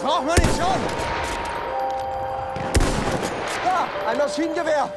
brauche Munition! Da, ein Maschinengewehr!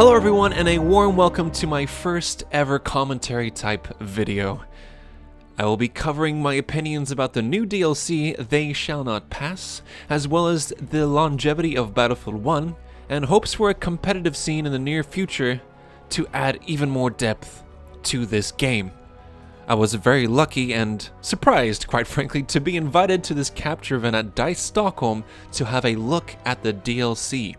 Hello everyone, and a warm welcome to my first ever commentary type video. I will be covering my opinions about the new DLC, They Shall Not Pass, as well as the longevity of Battlefield 1, and hopes for a competitive scene in the near future to add even more depth to this game. I was very lucky and surprised, quite frankly, to be invited to this capture event at DICE Stockholm to have a look at the DLC.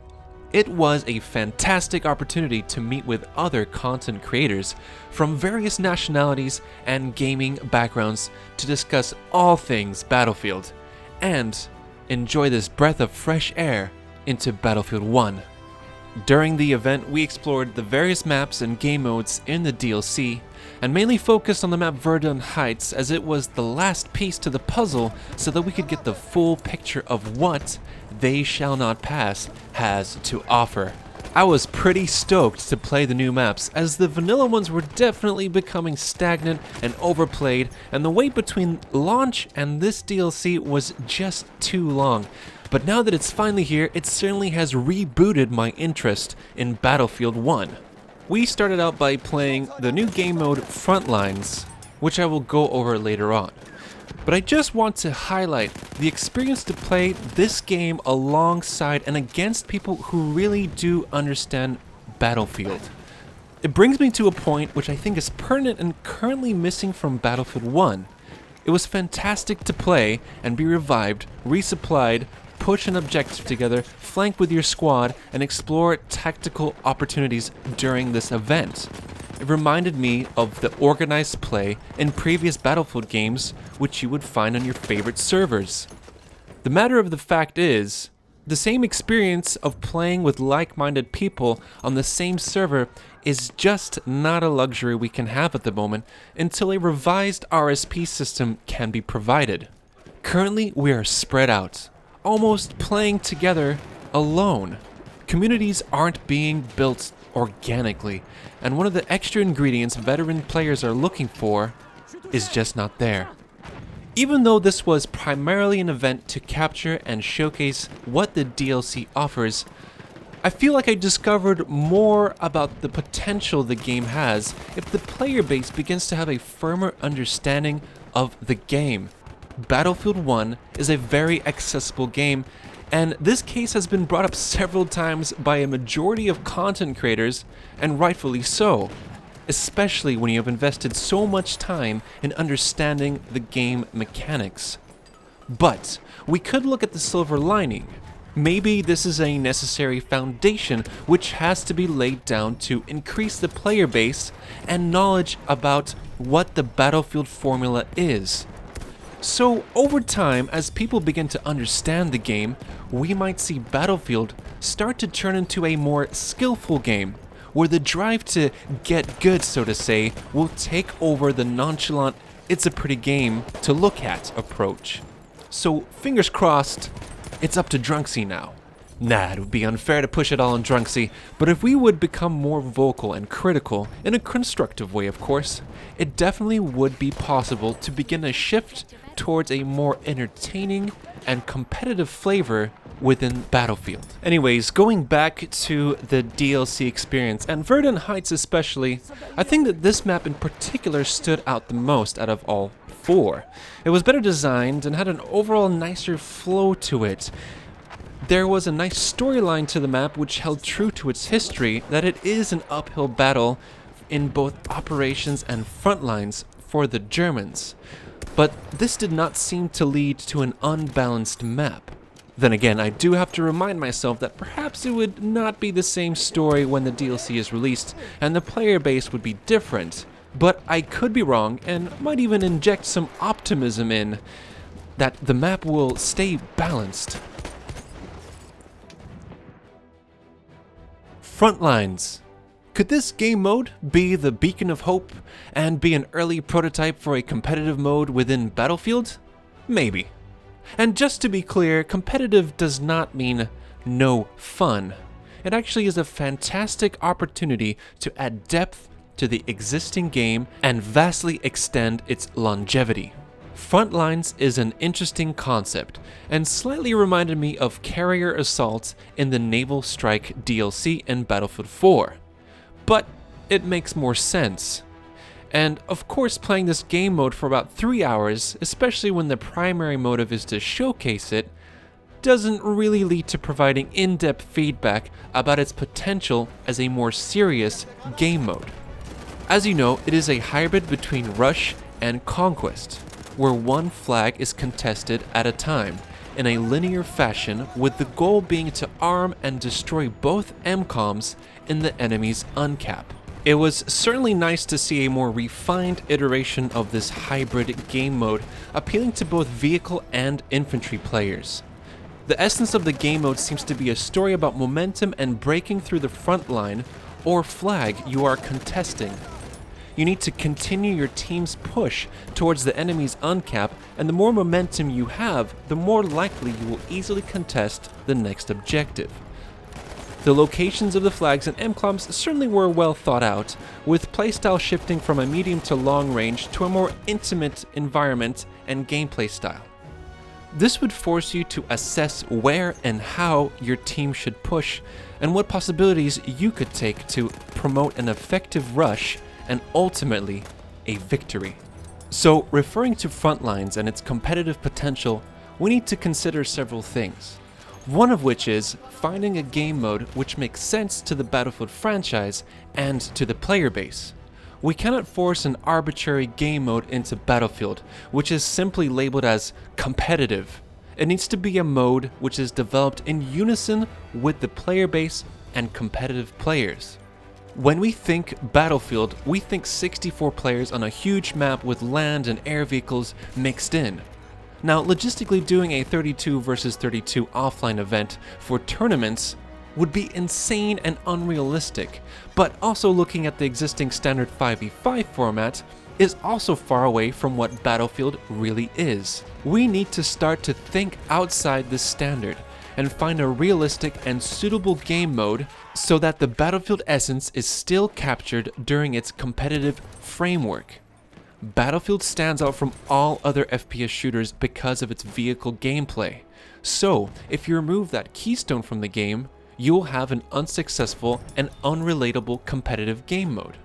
It was a fantastic opportunity to meet with other content creators from various nationalities and gaming backgrounds to discuss all things Battlefield and enjoy this breath of fresh air into Battlefield 1. During the event, we explored the various maps and game modes in the DLC and mainly focused on the map Verdun Heights, as it was the last piece to the puzzle so that we could get the full picture of what They Shall Not Pass has to offer. I was pretty stoked to play the new maps, as the vanilla ones were definitely becoming stagnant and overplayed, and the wait between launch and this DLC was just too long. But now that it's finally here, it certainly has rebooted my interest in Battlefield 1. We started out by playing the new game mode Frontlines, which I will go over later on. But I just want to highlight the experience to play this game alongside and against people who really do understand Battlefield. It brings me to a point which I think is pertinent and currently missing from Battlefield 1. It was fantastic to play and be revived, resupplied, push an objective together, flank with your squad, and explore tactical opportunities during this event. It reminded me of the organized play in previous Battlefield games which you would find on your favorite servers. The matter of the fact is, the same experience of playing with like-minded people on the same server is just not a luxury we can have at the moment until a revised RSP system can be provided. Currently, we are spread out, almost playing together alone. Communities aren't being built organically, and one of the extra ingredients veteran players are looking for is just not there. Even though this was primarily an event to capture and showcase what the DLC offers, I feel like I discovered more about the potential the game has if the player base begins to have a firmer understanding of the game. Battlefield 1 is a very accessible game, and this case has been brought up several times by a majority of content creators, and rightfully so, especially when you have invested so much time in understanding the game mechanics. But we could look at the silver lining. Maybe this is a necessary foundation which has to be laid down to increase the player base and knowledge about what the Battlefield formula is. So over time, as people begin to understand the game, we might see Battlefield start to turn into a more skillful game, where the drive to get good, so to say, will take over the nonchalant, it's a pretty game to look at approach. So fingers crossed, it's up to Drunksy now. Nah, it would be unfair to push it all on Drunksy, but if we would become more vocal and critical, in a constructive way of course, it definitely would be possible to begin a shift towards a more entertaining and competitive flavor within Battlefield. Anyways, going back to the DLC experience, and Verdun Heights especially, I think that this map in particular stood out the most out of all four. It was better designed and had an overall nicer flow to it. There was a nice storyline to the map which held true to its history, that it is an uphill battle in both operations and front lines for the Germans. But this did not seem to lead to an unbalanced map. Then again, I do have to remind myself that perhaps it would not be the same story when the DLC is released, and the player base would be different. But I could be wrong and might even inject some optimism in that the map will stay balanced. Frontlines. Could this game mode be the beacon of hope and be an early prototype for a competitive mode within Battlefield? Maybe. And just to be clear, competitive does not mean no fun. It actually is a fantastic opportunity to add depth to the existing game and vastly extend its longevity. Frontlines is an interesting concept and slightly reminded me of Carrier Assault in the Naval Strike DLC in Battlefield 4. But it makes more sense. And of course, playing this game mode for about 3 hours, especially when the primary motive is to showcase it, doesn't really lead to providing in-depth feedback about its potential as a more serious game mode. As you know, it is a hybrid between Rush and Conquest, where one flag is contested at a time in a linear fashion, with the goal being to arm and destroy both MCOMs in the enemy's uncap. It was certainly nice to see a more refined iteration of this hybrid game mode, appealing to both vehicle and infantry players. The essence of the game mode seems to be a story about momentum and breaking through the front line or flag you are contesting. You need to continue your team's push towards the enemy's uncap, and the more momentum you have, the more likely you will easily contest the next objective. The locations of the flags and MCOMs certainly were well thought out, with playstyle shifting from a medium to long range to a more intimate environment and gameplay style. This would force you to assess where and how your team should push, and what possibilities you could take to promote an effective rush and ultimately a victory. So, referring to Frontlines and its competitive potential, we need to consider several things. One of which is finding a game mode which makes sense to the Battlefield franchise and to the player base. We cannot force an arbitrary game mode into Battlefield, which is simply labeled as competitive. It needs to be a mode which is developed in unison with the player base and competitive players. When we think Battlefield, we think 64 players on a huge map with land and air vehicles mixed in. Now, logistically doing a 32 versus 32 offline event for tournaments would be insane and unrealistic, but also looking at the existing standard 5v5 format is also far away from what Battlefield really is. We need to start to think outside this standard and find a realistic and suitable game mode so that the Battlefield essence is still captured during its competitive framework. Battlefield stands out from all other FPS shooters because of its vehicle gameplay. So, if you remove that keystone from the game, you will have an unsuccessful and unrelatable competitive game mode.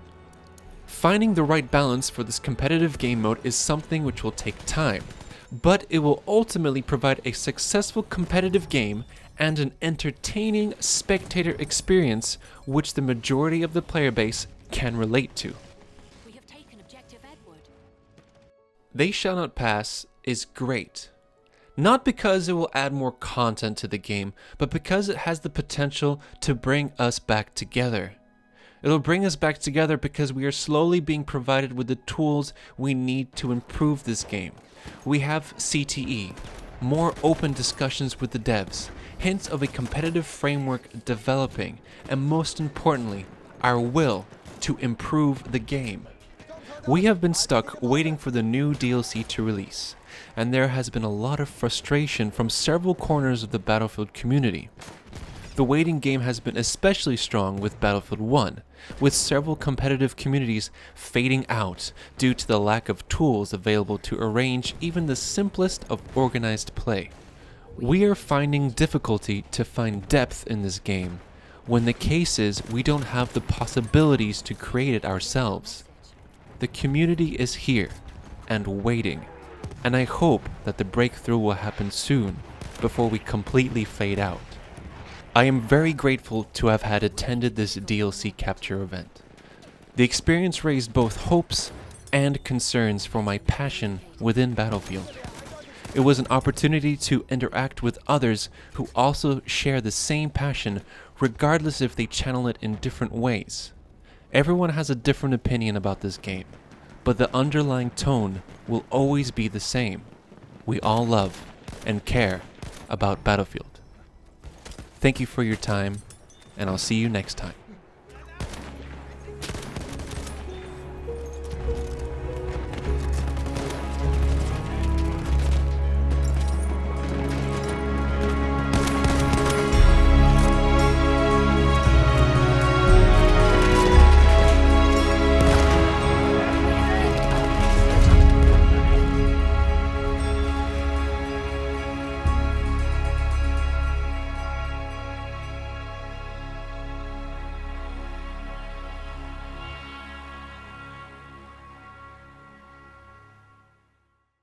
Finding the right balance for this competitive game mode is something which will take time, but it will ultimately provide a successful competitive game and an entertaining spectator experience which the majority of the player base can relate to. We have taken objective Edward. They Shall Not Pass is great. Not because it will add more content to the game, but because it has the potential to bring us back together. It'll bring us back together because we are slowly being provided with the tools we need to improve this game. We have CTE, more open discussions with the devs, hints of a competitive framework developing, and most importantly, our will to improve the game. We have been stuck waiting for the new DLC to release, and there has been a lot of frustration from several corners of the Battlefield community. The waiting game has been especially strong with Battlefield 1, with several competitive communities fading out due to the lack of tools available to arrange even the simplest of organized play. We are finding difficulty to find depth in this game, when the case is we don't have the possibilities to create it ourselves. The community is here and waiting, and I hope that the breakthrough will happen soon before we completely fade out. I am very grateful to have had attended this DLC capture event. The experience raised both hopes and concerns for my passion within Battlefield. It was an opportunity to interact with others who also share the same passion, regardless if they channel it in different ways. Everyone has a different opinion about this game, but the underlying tone will always be the same. We all love and care about Battlefield. Thank you for your time, and I'll see you next time.